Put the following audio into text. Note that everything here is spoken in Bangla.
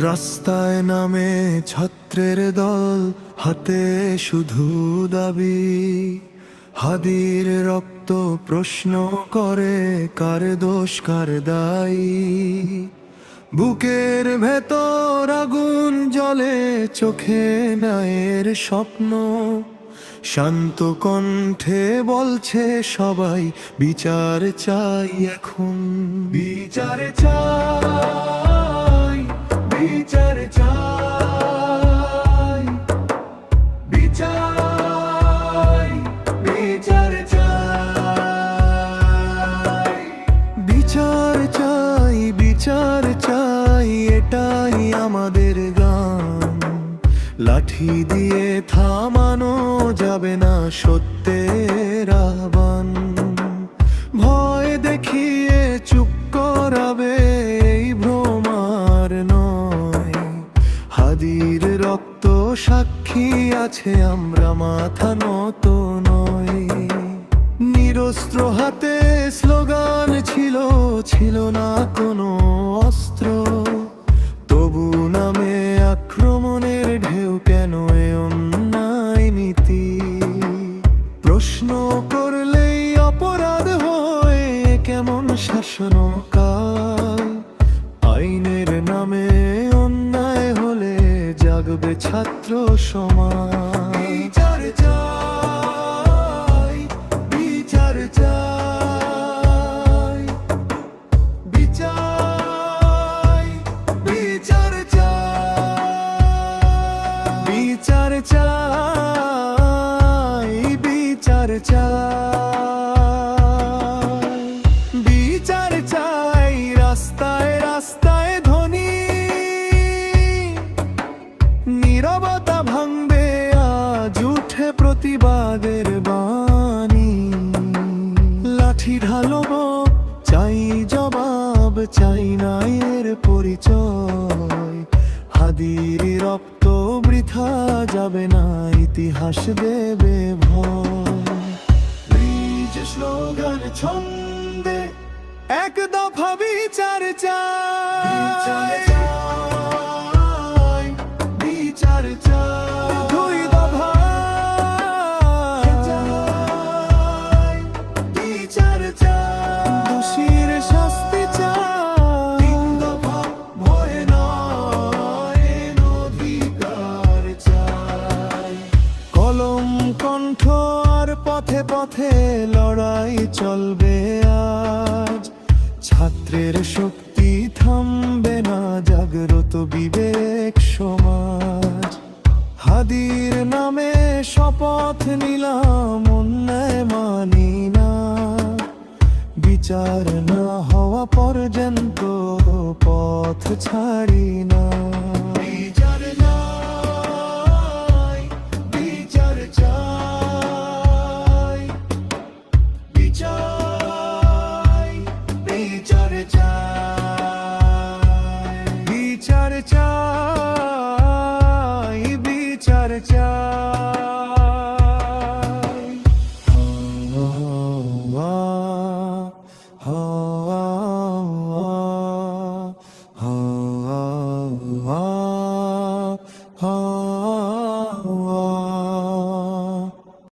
রাস্তায় নামে ছাত্রের দল, হাতে শুধু দাবি। হাদির রক্ত প্রশ্ন করে, কার দোষ কার দায়ী। বুকের ভেতর আগুন জ্বলে, চোখে নায়ের স্বপ্ন। শান্ত কণ্ঠে বলছে সবাই, বিচার চাই এখন। বিচার চাই, বিচার চাই, বিচার, বিচার চাই, বিচার চাই, বিচার চাই, এটাই আমাদের গান। লাঠি দিয়ে থামানো যাবে না সত্যের আহ্বান। ভয় দেখিয়ে চুপ করাবে এই ভ্রম আর নয়। হাদির রক্ত সাক্ষী আছে, আমরা মাথা নত নয়। নিরস্ত্র হাতে স্লোগান ছিল, ছিল না কোনো অস্ত্র। তবু নামে আক্রমণের ঢেউ, কেন এ অন্যায় নীতি? প্রশ্ন করলেই অপরাধ হয়, কেমন শাসনকাল? আইনের নামে অন্যায় হলে জাগবে ছাত্র সমাজ। বিচার চাই, বিচার চাই, বিচার, বিচার চাই, বিচার চাই, বিচার চাই, বিচার চাই। রাস্তায় রাস্তায় ধ্বনি, নীরবতা ভাঙবে আজ, উঠে প্রতিবাদের বাণী। লাঠি ঢালব, চাই জবাব, চাই না এর পরিচয়। হাদির রক্ত বৃথা যাবে না, ইতিহাস দেবে ভয়। নিজ স্লোগান ছন্দে এক দফা বিচার চাই, বিচার চাই, দুই দফা চাই, বিচার চাই, দোষীর শাস্তি চাই, তিন দফা ভয় নয়, অধিকার চাই। কলম কণ্ঠ আর পথে পথে লড়াই চলবে আজ। ছাত্রের শক্তি থামবে না, জাগ্রত বিবেক সমাজ। হাদির নামে শপথ নিলাম, অন্যায় মানি না। বিচার না হওয়া পর্যন্ত পথ ছাড়ি না।